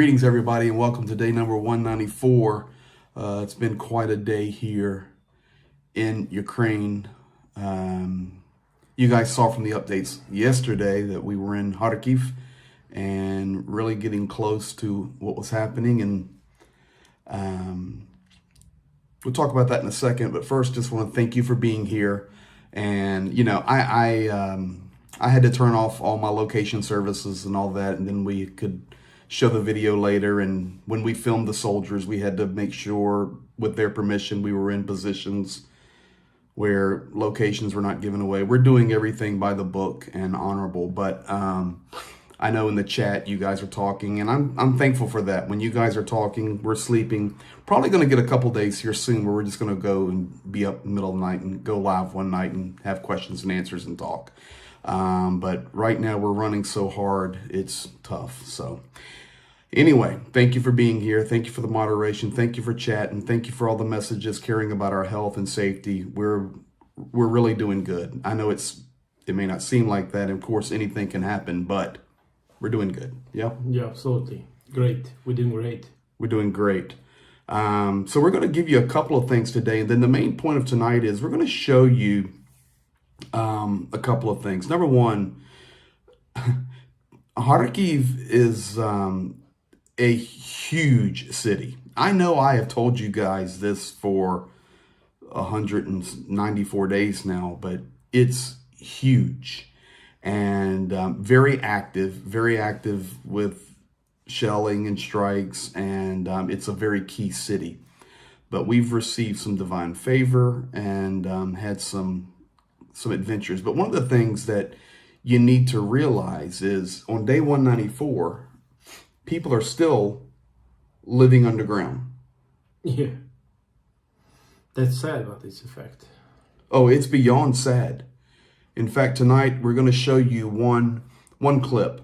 Greetings, everybody, and welcome to day number 194. It's been quite a day here in Ukraine. You guys saw from the updates yesterday that we were in Kharkiv and really getting close to what was happening. And we'll talk about that in a second. But first, just want to thank you for being here. And, you know, I had to turn off all my location services and all that, and then we could show the video later. And when we filmed the soldiers, we had to make sure with their permission we were in positions where locations were not given away. We're doing everything by the book and honorable, but I know in the chat you guys are talking, and I'm thankful for that. When you guys are talking, we're sleeping. Probably going to get a couple days here soon where we're just going to go and be up in the middle of the night and go live one night and have questions and answers and talk. But right now we're running so hard, it's tough. So anyway, thank you for being here. Thank you for the moderation. Thank you for chat, and thank you for all the messages caring about our health and safety. We're really doing good. I know it may not seem like that. Of course, anything can happen, but we're doing good. Yeah? Yeah, absolutely. Great. We're doing great. We're doing great. So we're going to give you a couple of things today. And then the main point of tonight is we're going to show you a couple of things. Number one, Kharkiv is a huge city. I know I have told you guys this for 194 days now, but it's huge and very active with shelling and strikes, and it's a very key city. But we've received some divine favor and had some adventures. But one of the things that you need to realize is on day 194, people are still living underground. Yeah. That's sad, but it's a fact. Oh, it's beyond sad. In fact, tonight we're going to show you one clip.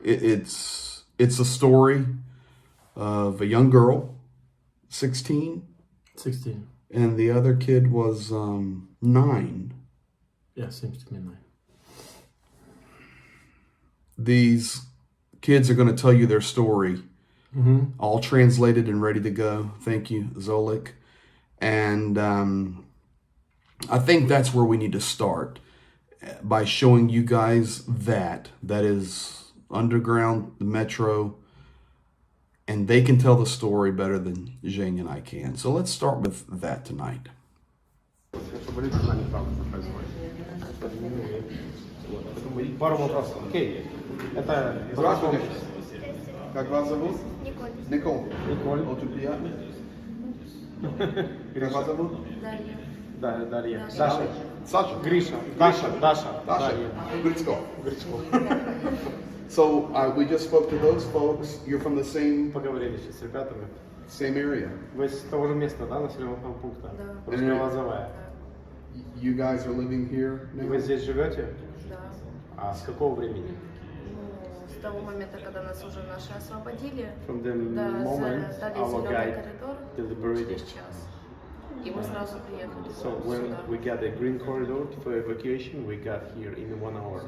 It's a story of a young girl, 16. 16. And the other kid was 9. Yeah, seems to be 9. These kids are going to tell you their story, all translated and ready to go. Thank you, Zolik. And I think that's where we need to start, by showing you guys that is underground, the metro, and they can tell the story better than Zheng and I can. So let's start with that tonight. Пару вопросов. Окей. Это здравствуйте. Как вас зовут? Николь. Николь. Николь. Очень приятно. Как вас зовут? Дарья. Дарья. Саша. Саша. Гриша. Даша. Даша. Дарья. Грицко. Грицко. So we just spoke to those folks. You're from the same Поговорили сейчас с ребятами. same area. Вы из того же места, да, населенного пункта? Да. Русская-Лозовая. You guys are living here now? Вы здесь живете? Да. А с какого времени? Ну, с того момента, когда нас уже наши освободили, From the да, moment дали our зеленый guide коридор deliberated. через час. И мы сразу приехали So when сюда. we got the green corridor for evacuation, we got here in 1 hour.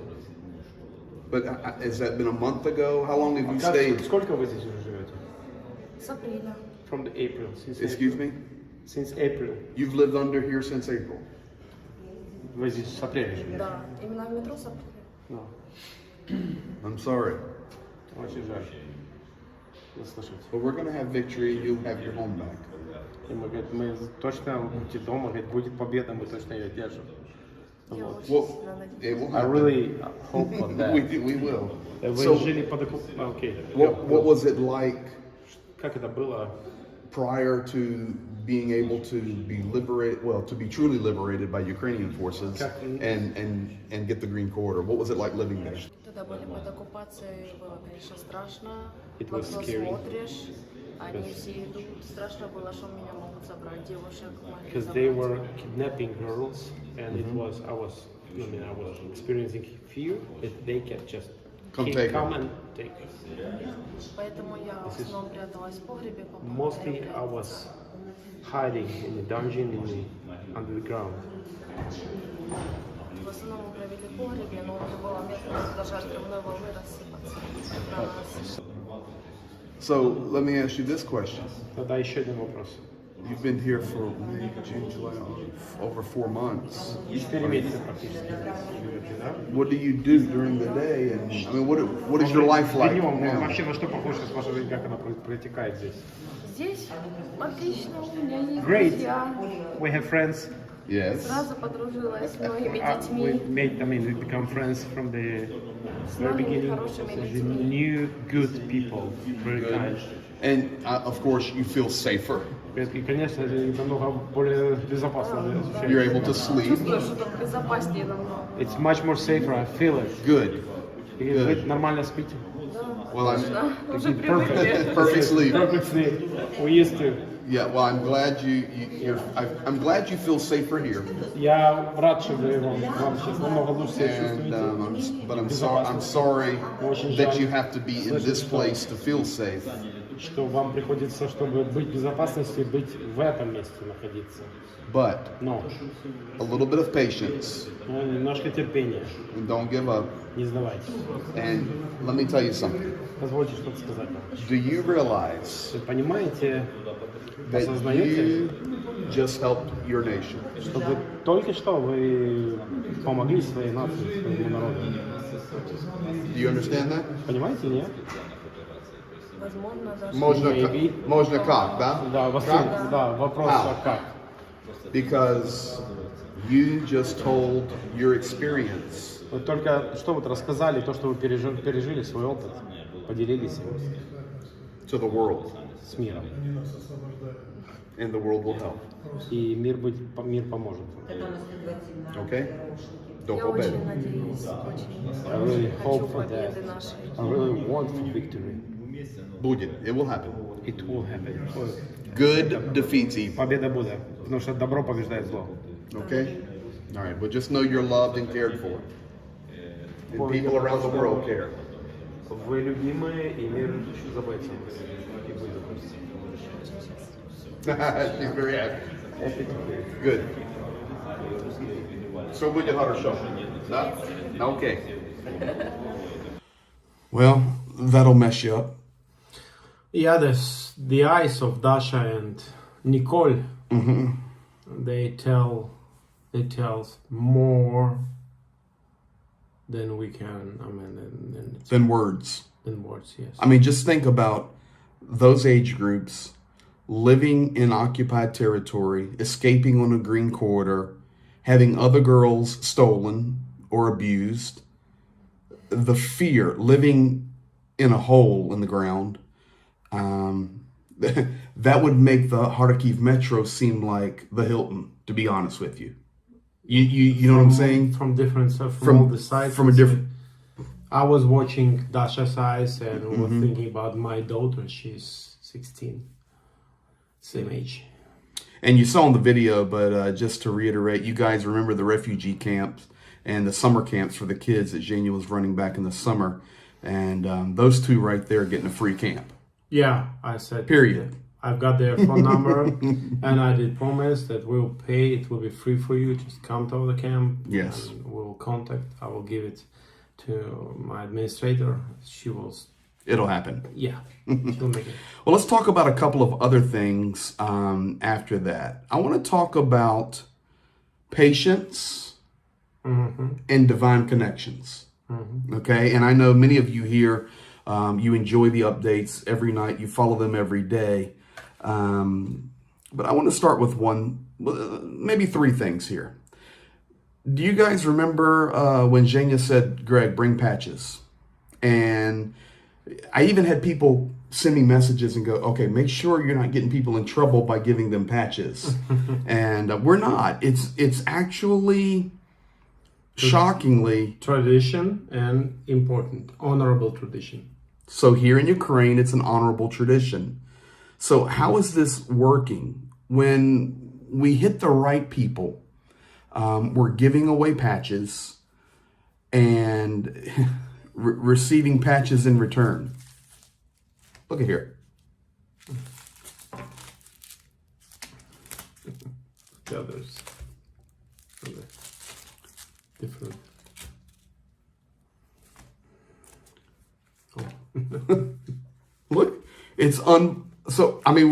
But has that been a month ago? How long have you stayed? Сколько вы здесь уже живете? С апреля. From the April. Since Excuse April. me? Since April. You've lived under here since April. Вы здесь с апреля живете? Да, именно в метро с апреля. No. I'm sorry. Очень жаль. Не слышать. But we're going to have victory. You'll have your home back. И мы, говорит, мы точно будете дома, говорит, будет победа, мы точно ее держим. Я Вот. очень Well, сильно it надеюсь. will I happen. really hope on that. We will. Вы So, жили под окей. what was it like Как это было? prior to being able to be liberated, well, to be truly liberated by Ukrainian forces and get the Green Corridor? What was it like living there? Тогда были под оккупацией, было, конечно, страшно. It В was окно scary. смотришь, они все идут. Страшно было, что меня могут забрать, девушек моих Because they забрать. were kidnapping girls, and I was experiencing fear that they can just Come take come her. and take us. Поэтому я в основном пряталась в погребе. Mostly I was hiding in the dungeon under the ground. основном мы провели в погребе, но уже было место для жар взрывной волны рассыпаться на нас. So let me ask you this question. Тогда еще один вопрос. You've been here for May, June, July, over 4 months. 4 месяца практически живете, да? What do you do during the day? And I mean, what is your life like Днем now? вообще на что похожа ваша жизнь, как она протекает здесь? Здесь отлично, у меня есть Great. друзья. We have friends. Yes. Сразу подружилась с многими We детьми. made, I mean, we become friends from the С very многими beginning. хорошими So the людьми. new good people, very kind. And of course, you feel safer. И, конечно, намного более безопасно You're ощущается. able to sleep. Чувствую, что там безопаснее намного. It's much more safer, I feel it. Good. И вы нормально спите? Well, I'm Да, уже привыкли. perfect sleep. Perfect sleep. We used to. Yeah. Well, I'm glad I'm glad you feel safer here. Я рад, что вы вам сейчас намного лучше себя And чувствуете. but I'm sorry that you have to be in this place to feel safe. Что вам приходится, чтобы быть в безопасности, быть в этом месте находиться. But Но a little bit of patience немножко терпения, and don't give up. не сдавайтесь. And let me tell you something. Позвольте что-то сказать вам. Do you realize Вы понимаете, that осознаете, you just helped your nation? что вы только что вы помогли своей нации, своему народу? Do you understand that? Понимаете, нет? Возможно, даже. Можно как, да? Да, вопрос How? как? Because you just told your experience. Вы только что вот рассказали, то, что вы пережили свой опыт, поделились им To the world, с миром. and the world will help. И мир поможет. Okay? Don't Я go очень bad. надеюсь, очень I really хочу hope for that. победы нашей. I really want for victory. Будет. It will happen. It will happen. Good defeats evil. Победа будет, потому что добро побеждает зло. Okay? All right. But just know you're loved and cared for. And people around the world care. Вы любимые, и мир заботится о вас. И будет заботиться. She's very happy. Happy to hear. Good. So будет хорошо. Да? Okay. Well, that'll mess you up. Yeah, the eyes of Dasha and Nicole, they tell more than we can. I mean, Than words. than words. Yes. I mean, just think about those age groups living in occupied territory, escaping on a green corridor, having other girls stolen or abused, the fear, living in a hole in the ground. That would make the Kharkiv metro seem like the Hilton, to be honest with you. You know what I'm saying? From different from all the sides. From a different. I was watching Dasha's eyes and was thinking about my daughter. She's 16, same age. And you saw in the video, but just to reiterate, you guys remember the refugee camps and the summer camps for the kids that Zhenya was running back in the summer. And those two right there getting a free camp. Yeah, I said. Period. I've got their phone number, and I did promise that we'll pay. It will be free for you. Just come to the camp. Yes. And we'll contact. I will give it to my administrator. She will. It'll happen. Yeah, she'll make it. Well, let's talk about a couple of other things after that. I want to talk about patience and divine connections. Okay, and I know many of you here, you enjoy the updates every night. You follow them every day. But I want to start with maybe three things here. Do you guys remember when Zhenya said, Greg, bring patches? And I even had people send me messages and go, okay, make sure you're not getting people in trouble by giving them patches. And we're not. It's actually shockingly Tradition and important, honorable tradition. so here in Ukraine, it's an honorable tradition. So how is this working? When we hit the right people, we're giving away patches and receiving patches in return. Look at here. The others. different. Look, it's so I mean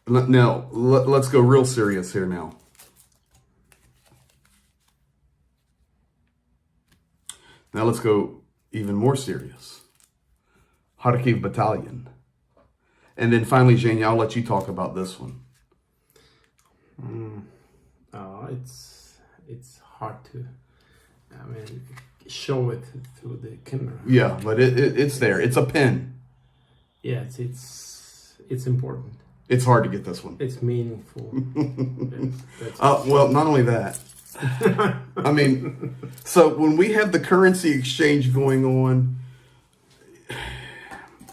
now let's go real serious here now. Now let's go even more serious. Kharkiv Battalion. And then finally, Zhenya, I'll let you talk about this one. It's hard to, show it through the camera. Yeah, but it's there. It's a pin. Yeah, it's important. It's hard to get this one. It's meaningful. Well, not only that. I mean, so when we have the currency exchange going on,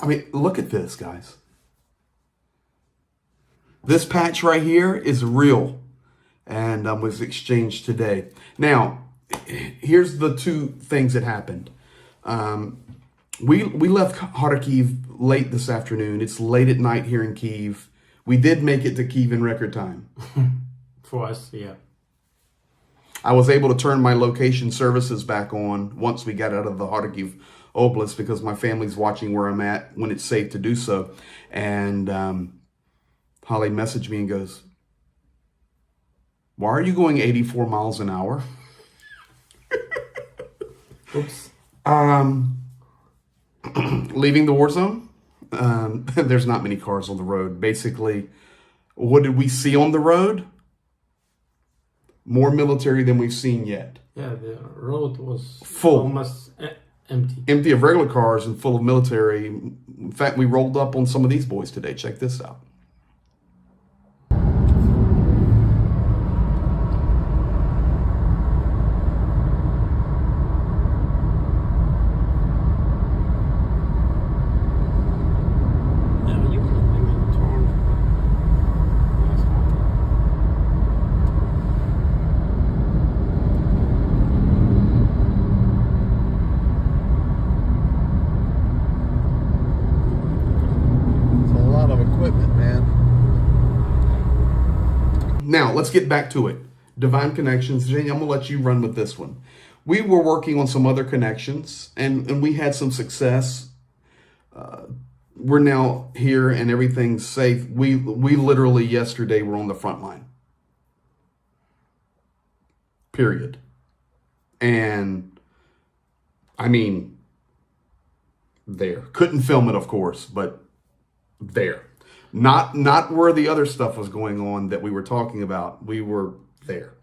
I mean, look at this, guys. This patch right here is real and was exchanged today. Now, here's the two things that happened. We left Kharkiv late this afternoon. It's late at night here in Kyiv. We did make it to Kyiv in record time. For us, yeah. I was able to turn my location services back on once we got out of the Kharkiv Oblast because my family's watching where I'm at when it's safe to do so. And Holly messaged me and goes, "Why are you going 84 miles an hour?" Oops. Leaving the war zone. There's not many cars on the road. Basically, what did we see on the road? More military than we've seen yet. Yeah, the road was Full. almost empty. Empty of regular cars and full of military. In fact, we rolled up on some of these boys today. Check this out. Now, let's get back to it. Divine connections. Jenny, I'm going to let you run with this one. We were working on some other connections, and we had some success. We're now here, and everything's safe. We literally yesterday were on the front line. Period. And, I mean, there. Couldn't film it, of course, but there. Not where the other stuff was going on that we were talking about. We were there.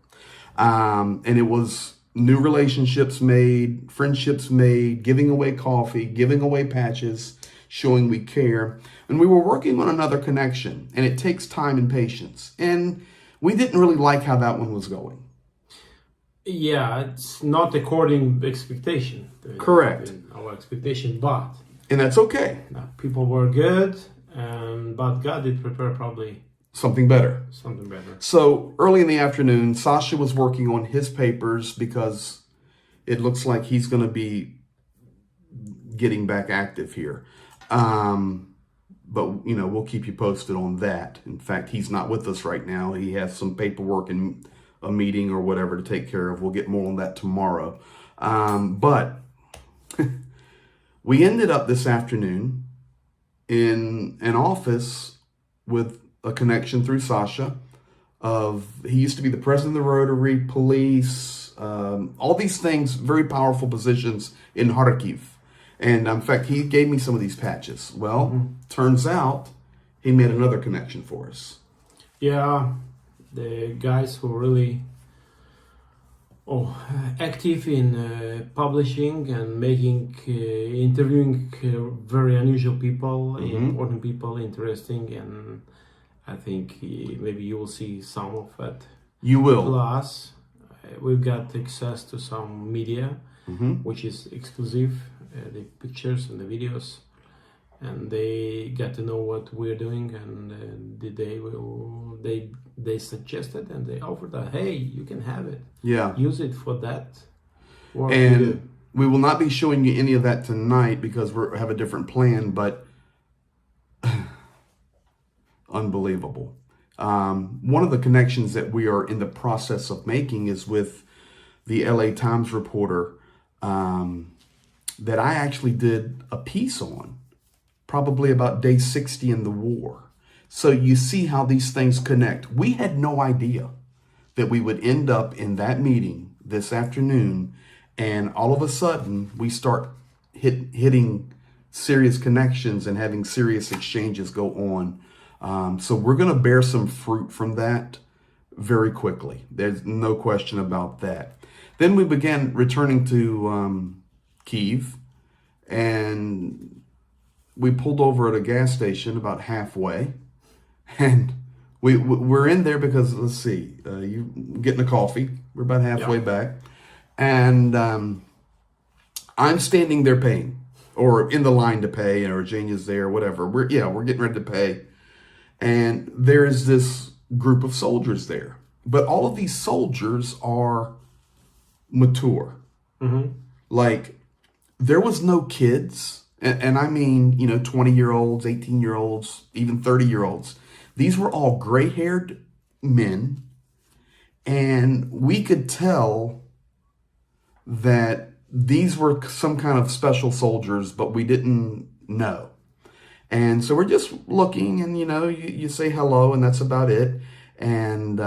And it was new relationships made, friendships made, giving away coffee, giving away patches, showing we care. And we were working on another connection, and it takes time and patience. And we didn't really like how that one was going. Yeah, it's not according to expectation. Correct. Our expectation, but... And that's okay. People were good. But God did prepare probably something better. So early in the afternoon, Sasha was working on his papers because it looks like he's going to be getting back active here. But, we'll keep you posted on that. In fact, he's not with us right now. He has some paperwork and a meeting or whatever to take care of. We'll get more on that tomorrow. But we ended up this afternoon in an office with a connection through Sasha he used to be the president of the Rotary, police, all these things, very powerful positions in Kharkiv. And in fact, he gave me some of these patches. Well, turns out he made another connection for us. Yeah, the guys who really active in publishing and interviewing very unusual people, important people, interesting, and I think maybe you will see some of it. You will. Plus, we've got access to some media, which is exclusive, the pictures and the videos, and they got to know what we're doing, and they suggested and they offered that, hey, you can have it. Yeah. Use it for that. And we will not be showing you any of that tonight because we have a different plan, but unbelievable. One of the connections that we are in the process of making is with the LA Times reporter that I actually did a piece on, probably about day 60 in the war. So you see how these things connect. We had no idea that we would end up in that meeting this afternoon, and all of a sudden we start hitting serious connections and having serious exchanges go on. So we're going to bear some fruit from that very quickly. There's no question about that. Then we began returning to Kyiv, and we pulled over at a gas station about halfway, and we're in there because, let's see, you getting a coffee. We're about halfway back, and I'm standing there paying, or in the line to pay, or Jania's there, whatever. We're getting ready to pay, and there is this group of soldiers there, but all of these soldiers are mature. Like, there was no kids, and I mean, 20-year-olds, 18-year-olds, even 30-year-olds. These were all gray-haired men, and we could tell that these were some kind of special soldiers, but we didn't know. And so we're just looking, and you say hello, and that's about it. And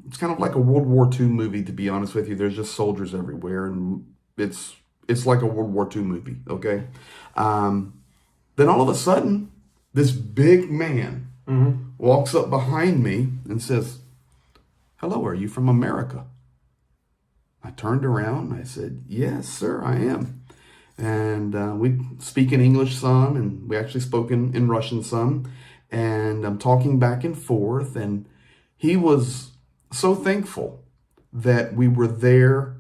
it's kind of like a World War II movie, to be honest with you. There's just soldiers everywhere, and it's like a World War II movie, okay? Then all of a sudden, this big man walks up behind me and says, "Hello, are you from America?" I turned around, I said, "Yes, sir, I am." And we speak in English some, and we actually spoke in Russian some. And I'm talking back and forth, and he was so thankful that we were there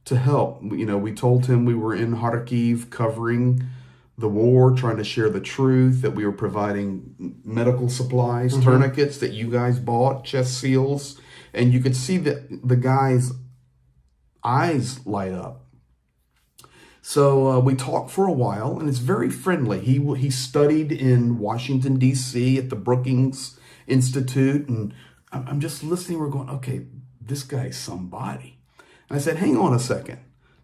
to help. We told him we were in Kharkiv covering the war, trying to share the truth, that we were providing medical supplies, tourniquets that you guys bought, chest seals. And you could see that the guy's eyes light up. So we talked for a while, and it's very friendly. He studied in Washington, D.C. at the Brookings Institute, and I'm just listening. We're going, okay, this guy's somebody. And I said, hang on a second.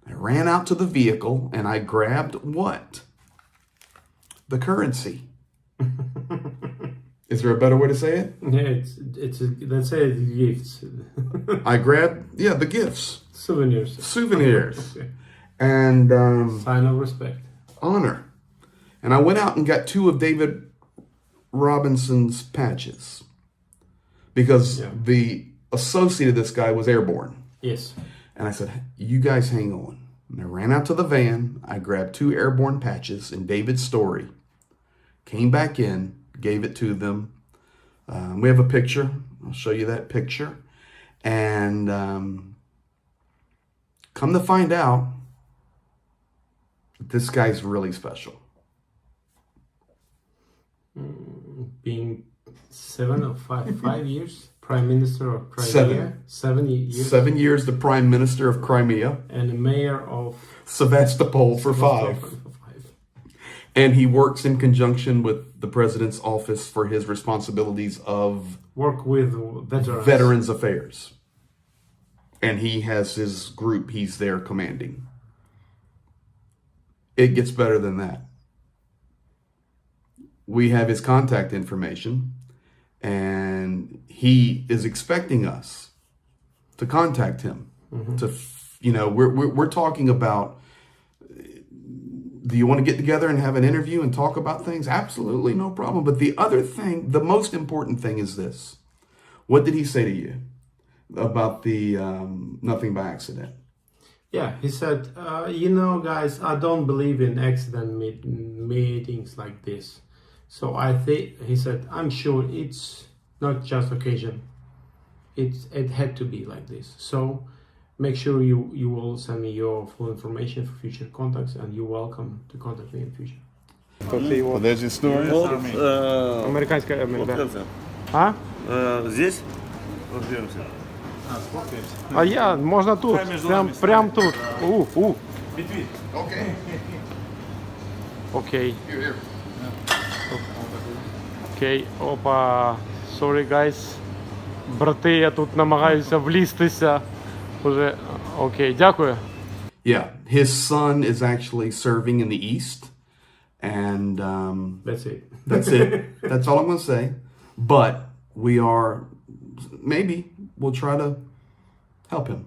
I ran out to the vehicle, and I grabbed what? The currency. Is there a better way to say it? Yeah, let's say it's gifts. I grabbed, the gifts. Souvenirs. Okay. And sign of respect. Honor. And I went out and got 2 of David Robinson's patches, because the associate of this guy was airborne. Yes. And I said, you guys hang on. And I ran out to the van. I grabbed 2 airborne patches in David's story, came back in, gave it to them. We have a picture. I'll show you that picture. And come to find out, this guy's really special. Being 5 years Prime Minister of Crimea. 7 years. 7 years the Prime Minister of Crimea. And the Mayor of Sevastopol for 5. And he works in conjunction with the President's office for his responsibilities of work with Veterans Affairs. And he has his group he's there commanding. It gets better than that. We have his contact information, and he is expecting us to contact him. We're talking about, do you want to get together and have an interview and talk about things? Absolutely, no problem. But the other thing, the most important thing is this. What did he say to you about the nothing by accident? Yeah, he said, guys, I don't believe in accident meetings like this. So he said, I'm sure it's not just occasion. It had to be like this. So make sure you will send me your full information for future contacts, and you're welcome to contact me in the future. Подожди, история. Американская, да. Здесь? А можно тут, прям тут. Окей. Окей, опа. Sorry, guys. Брати, я тут намагаюся влізтися. Уже окей, дякую. Yeah, his son is actually serving in the East. And That's it. that's it. That's all I'm going to say. But we'll try to help him.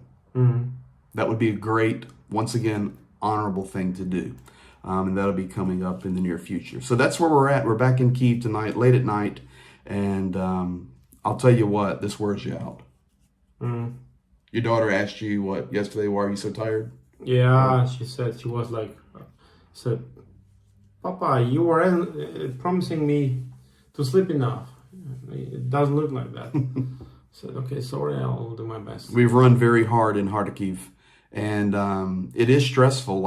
That would be a great, once again, honorable thing to do. And that'll be coming up in the near future. So that's where we're at. We're back in Kyiv tonight, late at night. And I'll tell you what, this wears you out. Your daughter asked you what yesterday, why are you so tired? Yeah, she said, Papa, you were promising me to sleep enough. It doesn't look like that. I said, okay, sorry, I'll do my best. We've run very hard in Kharkiv, and it is stressful.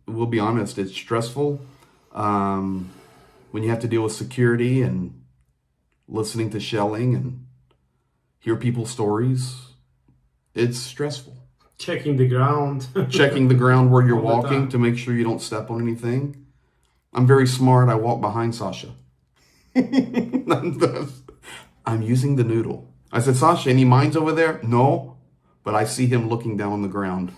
We'll be honest, it's stressful when you have to deal with security and listening to shelling and hear people's stories. It's stressful. Checking the ground. Checking the ground where you're All the walking time. to make sure you don't step on anything. I'm very smart. I walk behind Sasha. I'm using the noodle. I said, Sasha, any mines over there? No, but I see him looking down on the ground.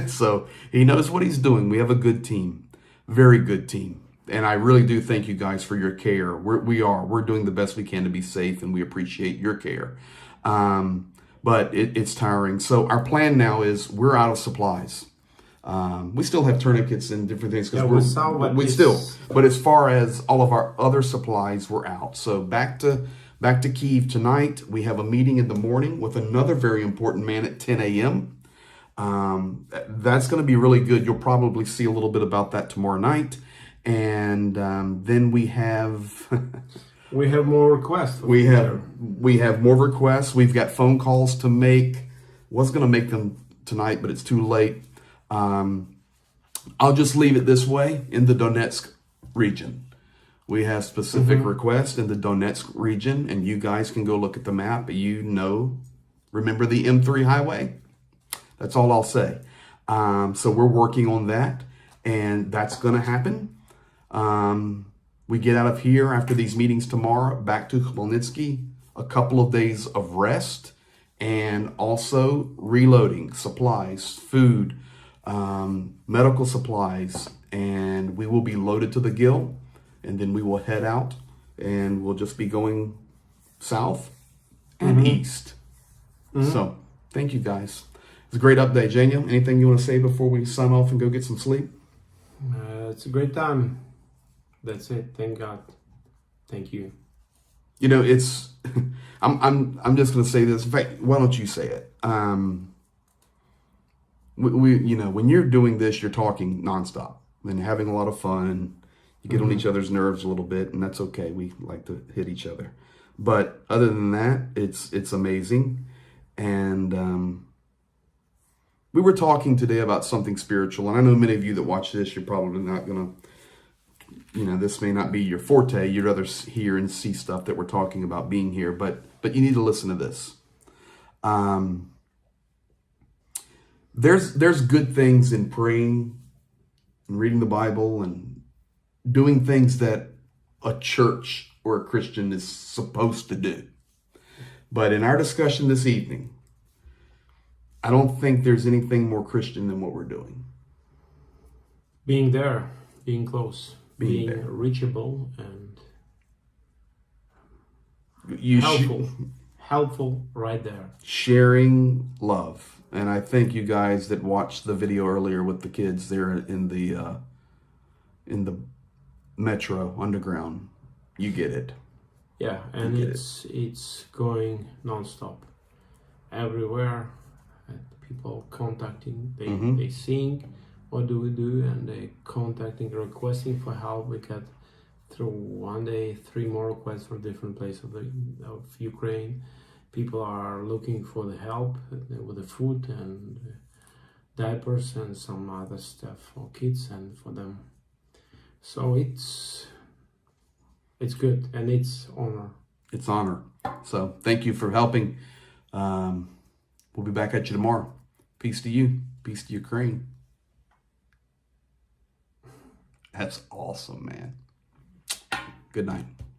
So he knows what he's doing. We have a good team, very good team. And I really do thank you guys for your care. We're doing the best we can to be safe, and we appreciate your care. But it's tiring. So our plan now is we're out of supplies. We still have tourniquets and different things because but as far as all of our other supplies, we're out. So back to Kyiv tonight. We have a meeting in the morning with another very important man at 10 a.m. That's going to be really good. You'll probably see a little bit about that tomorrow night. And then we have We have more requests. we have more requests. We've got phone calls to make. Was going to make them tonight, but it's too late. I'll just leave it this way. In the Donetsk region, we have specific requests in the Donetsk region, and you guys can go look at the map. Remember the M3 highway? That's all I'll say. So we're working on that, and that's going to happen. We get out of here after these meetings tomorrow, back to Khmelnytsky, a couple of days of rest, and also reloading supplies, food, medical supplies, and we will be loaded to the gill, and then we will head out, and we'll just be going south and east. So thank you guys. It's a great update. Jania, anything you want to say before we sign off and go get some sleep? It's a great time. That's it. Thank God. Thank you. It's I'm just going to say this. In fact, why don't you say it? When you're doing this, you're talking nonstop and having a lot of fun, and you get on each other's nerves a little bit, and that's okay. We like to hit each other. But other than that, it's amazing. And we were talking today about something spiritual, and I know many of you that watch this, you're probably not going to, this may not be your forte. You'd rather hear and see stuff that we're talking about being here, but you need to listen to this. There's good things in praying and reading the Bible and doing things that a church or a Christian is supposed to do. But in our discussion this evening, I don't think there's anything more Christian than what we're doing. Being there, being close, being there. reachable, and helpful right there. Sharing love. And I thank you guys that watched the video earlier with the kids there in the metro underground. You get it. Yeah, and it's going nonstop everywhere. And people contacting, they seeing what do we do, and they contacting, requesting for help. We got through one day 3 more requests from different places of Ukraine. People are looking for the help with the food and diapers and some other stuff for kids and for them. So it's good, and it's honor. It's honor. So thank you for helping. We'll be back at you tomorrow. Peace to you. Peace to Ukraine. That's awesome, man. Good night.